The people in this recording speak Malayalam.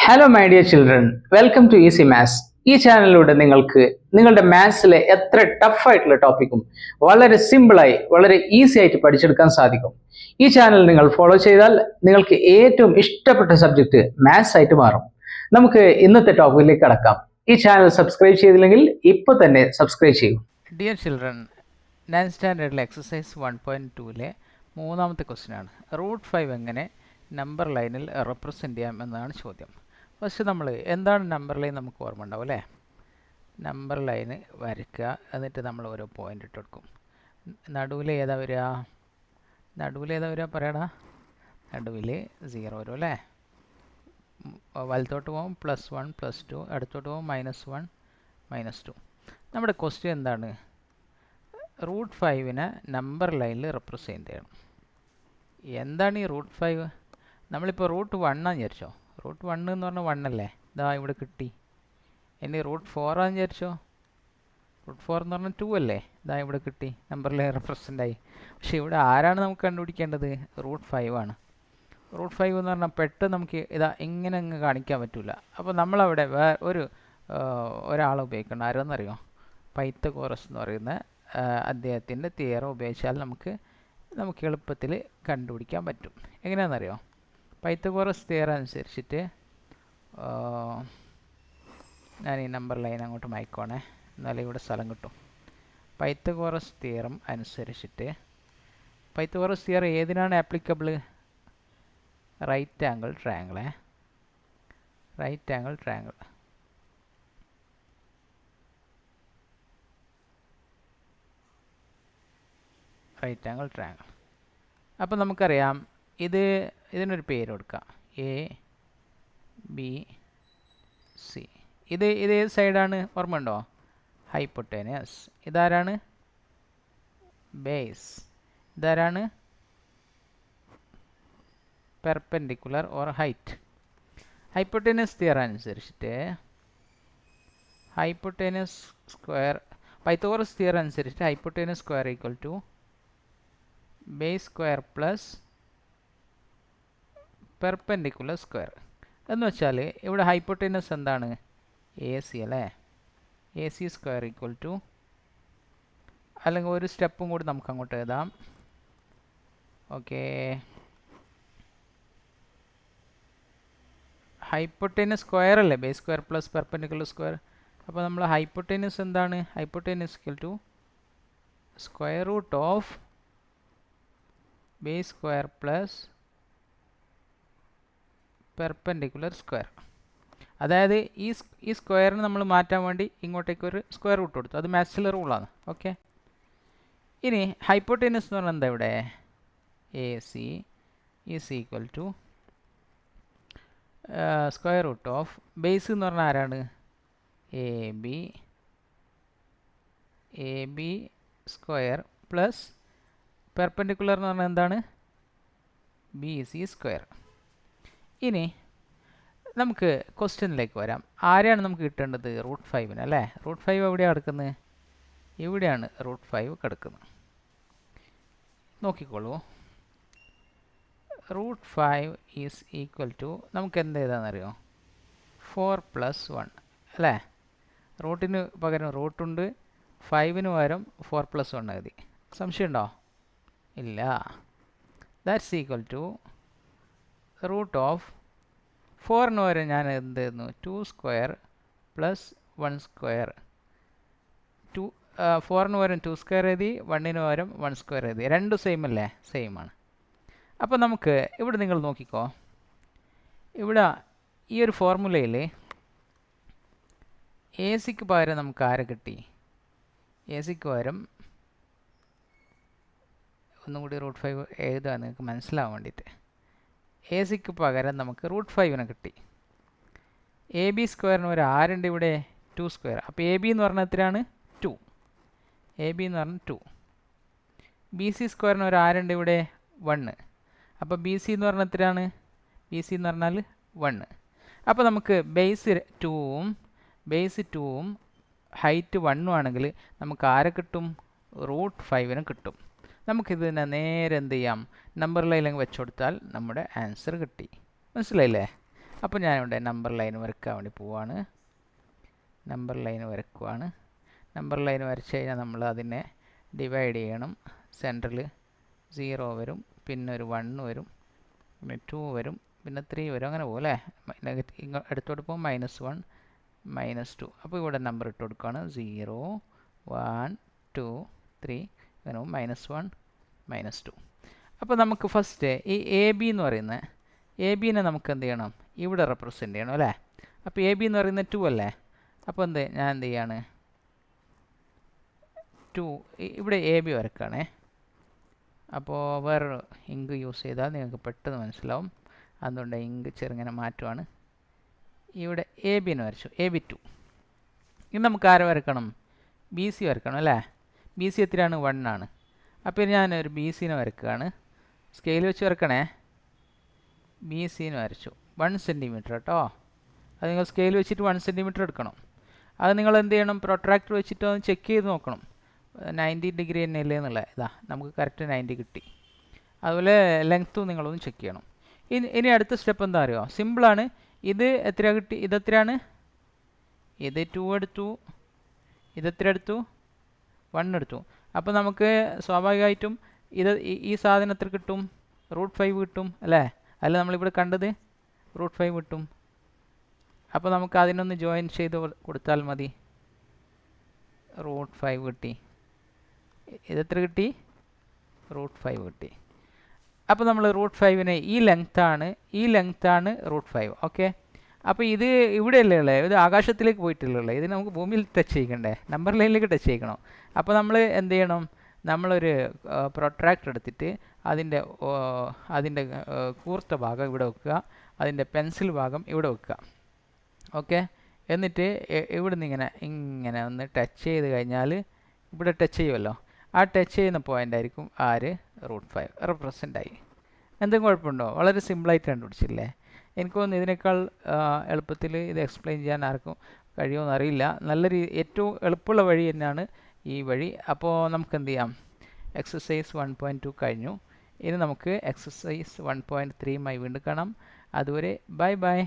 Hello my dear children, welcome to easy maths. ഈ ചാനലിലൂടെ നിങ്ങൾക്ക് നിങ്ങളുടെ മാത്സിലെ എത്ര ടഫായിട്ടുള്ള ടോപ്പിക്കും വളരെ സിമ്പിളായി വളരെ ഈസി ആയിട്ട് പഠിച്ചെടുക്കാൻ സാധിക്കും. ഈ ചാനൽ നിങ്ങൾ ഫോളോ ചെയ്താൽ നിങ്ങൾക്ക് ഏറ്റവും ഇഷ്ടപ്പെട്ട സബ്ജക്റ്റ് മാത്സ് ആയിട്ട് മാറും. നമുക്ക് ഇന്നത്തെ ടോപ്പിക്കിലേക്ക് കടക്കാം. ഈ ചാനൽ സബ്സ്ക്രൈബ് ചെയ്തില്ലെങ്കിൽ ഇപ്പോൾ തന്നെ സബ്സ്ക്രൈബ് ചെയ്യൂ. ഡിയർ ചിൽഡ്രൻ, 9th സ്റ്റാൻഡേർഡിലെ എക്സസൈസ് 1.2ലെ മൂന്നാമത്തെ ക്വസ്റ്റ്യനാണ്. √5 എങ്ങനെ നമ്പർ ലൈനിൽ റെപ്രസെൻ്റ് ചെയ്യാം എന്നതാണ് ചോദ്യം. ഫസ്റ്റ് നമ്മൾ എന്താണ് നമ്പർ ലൈൻ നമുക്ക് ഓർമ്മ ഉണ്ടാവും അല്ലേ. നമ്പർ ലൈന് വരയ്ക്കുക, എന്നിട്ട് നമ്മൾ ഓരോ പോയിൻ്റ് ഇട്ട് കൊടുക്കും. നടുവിൽ ഏതാ വരിക? പറയടാ. നടുവിൽ 0 വരും അല്ലേ. വലത്തോട്ട് പോകും +1 +2, അടുത്തോട്ട് പോകും -1 -2. നമ്മുടെ ക്വസ്റ്റ്യൻ എന്താണ്? √5നെ നമ്പർ ലൈനിൽ റെപ്രസെൻ്റ് ചെയ്യണം. എന്താണ് ഈ √5? നമ്മളിപ്പോൾ √1 ആണെന്ന് വിചാരിച്ചോ. √1 എന്ന് പറഞ്ഞാൽ 1 അല്ലേ, ഇതാ ഇവിടെ കിട്ടി. ഇനി √4 ആണെന്ന് വിചാരിച്ചോ. √4 എന്ന് പറഞ്ഞാൽ 2 അല്ലേ, ഇതാ ഇവിടെ കിട്ടി, നമ്പർ ലൈൻ റെപ്രസെൻ്റ് ആയി. പക്ഷേ ഇവിടെ ആരാണ് നമുക്ക് കണ്ടുപിടിക്കേണ്ടത്? √5 ആണ്. √5 എന്ന് പറഞ്ഞാൽ പെട്ടെന്ന് നമുക്ക് ഇതാ ഇങ്ങനെ അങ്ങ് കാണിക്കാൻ പറ്റില്ല. അപ്പോൾ നമ്മളവിടെ ഒരാളെ ഉപയോഗിക്കണം. ആരോന്നറിയോ? പൈത്തഗോറസ് എന്ന് പറയുന്ന അദ്ദേഹത്തിൻ്റെ തിയറം ഉപയോഗിച്ചാൽ നമുക്ക് എളുപ്പത്തിൽ കണ്ടുപിടിക്കാൻ പറ്റും. എങ്ങനെയാണെന്നറിയോ? പൈത്തഗോറസ് തിയറം അനുസരിച്ചിട്ട് ഞാൻ ഈ നമ്പർ ലൈൻ അങ്ങോട്ട് മായ്ക്കോണേ, എന്നാലും ഇവിടെ സ്ഥലം കിട്ടും. പൈത്തഗോറസ് തിയറം അനുസരിച്ചിട്ട് പൈത്തഗോറസ് തിയറം ഏതിനാണ് ആപ്ലിക്കബിൾ? Right angle triangle. അപ്പോൾ നമുക്കറിയാം ഇതിനൊരു പേര് കൊടുക്കാം, ABC. ഇത് ഏത് സൈഡാണ്? ഓർമ്മ ഉണ്ടോ? ഹൈപ്പോട്ടേനസ്. ഇതാരാണ്? ബേസ്. ഇതാരാണ്? Perpendicular or height. Hypotenuse theorem അനുസരിച്ചിട്ട് ഹൈപ്പോട്ടേനസ് സ്ക്വയർ, പൈത്തഗോറസ് തിയറം അനുസരിച്ചിട്ട് hypotenuse square equal to base square plus perpendicular square. എന്ന് വെച്ചാൽ ഇവിടെ ഹൈപ്പോട്ടേനസ് എന്താണ്? AC അല്ലേ. AC സ്ക്വയർ ഈക്വൽ ടു, അല്ലെങ്കിൽ ഒരു സ്റ്റെപ്പും കൂടി നമുക്ക് അങ്ങോട്ട് എഴുതാം. ഓക്കെ, ഹൈപ്പോട്ടേനസ് സ്ക്വയർ അല്ലേ, base square plus perpendicular square. അപ്പോൾ നമ്മൾ ഹൈപ്പോട്ടേനസ് എന്താണ്? Hypotenuse equal to square root of base square plus perpendicular square. അതായത് ഈ സ്ക്വയറിന് നമ്മൾ മാറ്റാൻ വേണ്ടി ഇങ്ങോട്ടേക്ക് ഒരു സ്ക്വയർ റൂട്ട് കൊടുത്തു. അത് മാത്സിലെ റൂളാണ്. ഓക്കെ, ഇനി ഹൈപ്പോട്ടേനസ് എന്ന് പറഞ്ഞാൽ എന്താ? ഇവിടെ AC is equal to square root of base എന്ന് പറഞ്ഞാൽ ആരാണ്? AB സ്ക്വയർ പ്ലസ് പെർപെൻഡിക്കുലർ എന്ന് പറഞ്ഞാൽ എന്താണ്? BC square. ഇനി നമുക്ക് ക്വസ്റ്റ്യനിലേക്ക് വരാം. ആരെയാണ് നമുക്ക് കിട്ടേണ്ടത്? √5ന് അല്ലേ. √5 എവിടെയാണ് കിടക്കുന്നത്? ഇവിടെയാണ് √5 കിടക്കുന്നത്. നോക്കിക്കോളൂ. √5 ഈസ് ഈക്വൽ ടു, നമുക്ക് എന്ത് ചെയ്താണെന്നറിയോ? 4 + 1 അല്ലേ. റൂട്ടിന് പകരം റൂട്ടുണ്ട്, 5ന് പകരം 4 + 1 എഴുതി. സംശയമുണ്ടോ? ഇല്ല. That's equal to root of 4ന് പകരം ഞാൻ എന്ത് ചെയ്യുന്നു? 2 സ്ക്വയർ പ്ലസ് 1 സ്ക്വയർ. 4ന് പകരം 2 സ്ക്വയർ എഴുതി, 1ന് പകരം 1 സ്ക്വയർ എഴുതി. രണ്ടും സെയിം അല്ലേ? സെയിം ആണ്. അപ്പോൾ നമുക്ക് ഇവിടെ നിങ്ങൾ നോക്കിക്കോ, ഇവിടെ ഈ ഒരു ഫോർമുലയിൽ ACക്ക് പകരം നമുക്ക് ആരെ കിട്ടി? ACക്ക് പകരം ഒന്നും കൂടി √5 എഴുതുക നിങ്ങൾക്ക് മനസ്സിലാവാൻ വേണ്ടിയിട്ട്. ACക്ക് പകരം നമുക്ക് √5നെ കിട്ടി. AB സ്ക്വയറിന് ഒരു ആരുണ്ട് ഇവിടെ? 2 സ്ക്വയർ. അപ്പോൾ AB എന്ന് പറഞ്ഞാൽ എത്രയാണ്? 2. AB എന്ന് പറഞ്ഞാൽ 2. BC സ്ക്വയറിന് ഒരു ആരുണ്ട് ഇവിടെ? 1. അപ്പോൾ BC എന്ന് പറഞ്ഞാൽ എത്രയാണ്? BC എന്ന് പറഞ്ഞാൽ 1. അപ്പോൾ നമുക്ക് ബേസ് 2ഉം ഹൈറ്റ് 1ഉം ആണെങ്കിൽ നമുക്ക് ആരെ കിട്ടും? √5നെ കിട്ടും. നമുക്കിതിനെ നേരെ എന്ത് ചെയ്യാം? നമ്പർ ലൈനിൽ വെച്ച് കൊടുത്താൽ നമ്മുടെ ആൻസർ കിട്ടി. മനസ്സിലായില്ലേ? അപ്പോൾ ഞാനിവിടെ നമ്പർ ലൈൻ വരയ്ക്കാൻ വേണ്ടി പോവാണ്. നമ്പർ ലൈൻ വരയ്ക്കുവാണ്. നമ്പർ ലൈൻ വരച്ച് കഴിഞ്ഞാൽ നമ്മൾ അതിനെ ഡിവൈഡ് ചെയ്യണം. സെൻറ്ററിൽ 0 വരും, പിന്നെ ഒരു 1 വരും, പിന്നെ 2 വരും, പിന്നെ 3 വരും, അങ്ങനെ പോകും അല്ലേ. നെഗറ്റീവ് എടുത്തോട്ട് പോകും -1 -2. അപ്പോൾ ഇവിടെ നമ്പർ ഇട്ട് കൊടുക്കുകയാണ് 0 1 2 3 അങ്ങനെ -1 -2. അപ്പോൾ നമുക്ക് ഫസ്റ്റ് ഈ എ ബി എന്ന് പറയുന്നത് എ ബിനെ നമുക്ക് എന്ത് ചെയ്യണം, ഇവിടെ റെപ്രസെൻ്റ് ചെയ്യണം അല്ലേ. അപ്പോൾ എ ബി എന്ന് പറയുന്നത് 2 അല്ലേ. അപ്പോൾ ഞാൻ എന്ത് ചെയ്യാണ്, 2 ഇവിടെ എ ബി വരക്കുകയാണേ. അപ്പോൾ വേറൊരു ഇങ്ക് യൂസ് ചെയ്താൽ നിങ്ങൾക്ക് പെട്ടെന്ന് മനസ്സിലാവും. അതുകൊണ്ട് ഇങ്ക് ചെറുങ്ങനെ മാറ്റുവാണ്. ഇവിടെ എ ബിനെ വരച്ചു, AB2. ഇനി നമുക്ക് ആരെ വരക്കണം, ബി സി വരക്കണം അല്ലേ. ബി സി എത്രയാണ്, 1 ആണ്. അപ്പോൾ ഞാനൊരു ബി സിനെ വരക്കുകയാണ്. സ്കെയിൽ വെച്ച് വരക്കണേ. ബി സിനെ വരച്ചു 1 സെൻറ്റിമീറ്റർ കേട്ടോ. അത് നിങ്ങൾ സ്കെയിൽ വെച്ചിട്ട് 1 സെൻറ്റിമീറ്റർ എടുക്കണം. അത് നിങ്ങൾ എന്ത് ചെയ്യണം, പ്രൊട്രാക്ടർ വെച്ചിട്ട് ഒന്ന് ചെക്ക് ചെയ്ത് നോക്കണം 90 ഡിഗ്രി തന്നെ അല്ലേ എന്നുള്ളത്. ഇതാ നമുക്ക് കറക്റ്റ് 90 കിട്ടി. അതുപോലെ ലെങ്ത്തും നിങ്ങളൊന്ന് ചെക്ക് ചെയ്യണം. ഇനി അടുത്ത സ്റ്റെപ്പ് എന്താ അറിയോ, സിമ്പിളാണ്. ഇത് എത്ര കിട്ടി, ഇതെത്രയാണ്, ഇത് 2 എടുത്തു, ഇതെത്ര എടുത്തു, 1 എടുത്തു. അപ്പോൾ നമുക്ക് സ്വാഭാവികമായിട്ടും ഈ സാധനം എത്ര കിട്ടും, √5 കിട്ടും അല്ലേ. അല്ല നമ്മളിവിടെ കണ്ടത് √5 കിട്ടും. അപ്പോൾ നമുക്ക് അതിനൊന്ന് ജോയിൻ ചെയ്ത് കൊടുത്താൽ മതി. √5 കിട്ടി. ഇതെത്ര കിട്ടി, √5 കിട്ടി. അപ്പോൾ നമ്മൾ √5നെ ഈ ലെങ്ത്താണ് √5. ഓക്കെ. അപ്പോൾ ഇത് ഇവിടെയല്ലേ ഉള്ളത്, ഇത് ആകാശത്തിലേക്ക് പോയിട്ടില്ലല്ലേ. ഇത് നമുക്ക് ഭൂമിയിൽ ടച്ച് ചെയ്യിക്കണ്ടേ, നമ്പർ ലൈനിലേക്ക് ടച്ച് ചെയ്യിക്കണം. അപ്പോൾ നമ്മൾ എന്ത് ചെയ്യണം, നമ്മളൊരു പ്രൊട്രാക്ടർ എടുത്തിട്ട് അതിൻ്റെ കൂർത്ത ഭാഗം ഇവിടെ വെക്കുക, അതിൻ്റെ പെൻസിൽ ഭാഗം ഇവിടെ വെക്കുക. ഓക്കെ. എന്നിട്ട് ഇവിടുന്ന് ഇങ്ങനെ ഒന്ന് ടച്ച് ചെയ്ത് കഴിഞ്ഞാൽ ഇവിടെ ടച്ച് ചെയ്യുമല്ലോ. ആ ടച്ച് ചെയ്യുന്ന പോയിൻ്റ് ആയിരിക്കും √5 റെപ്രസെൻ്റ് ആയി. എന്തെങ്കിലും കുഴപ്പമുണ്ടോ, വളരെ സിമ്പിളായിട്ട് കണ്ടുപിടിച്ചില്ലേ. എനിക്ക് തോന്നുന്നു ഇതിനേക്കാൾ എളുപ്പത്തിൽ ഇത് എക്സ്പ്ലെയിൻ ചെയ്യാൻ ആർക്കും കഴിയുമെന്ന് അറിയില്ല. ഏറ്റവും എളുപ്പമുള്ള വഴി തന്നെയാണ് ഈ വഴി. അപ്പോൾ നമുക്ക് എന്ത് ചെയ്യാം, എക്സസൈസ് 1.2 കഴിഞ്ഞു. ഇനി നമുക്ക് എക്സസൈസ് 1.3യുമായി വീണ്ടും കാണാം. അതുവരെ ബൈ ബൈ.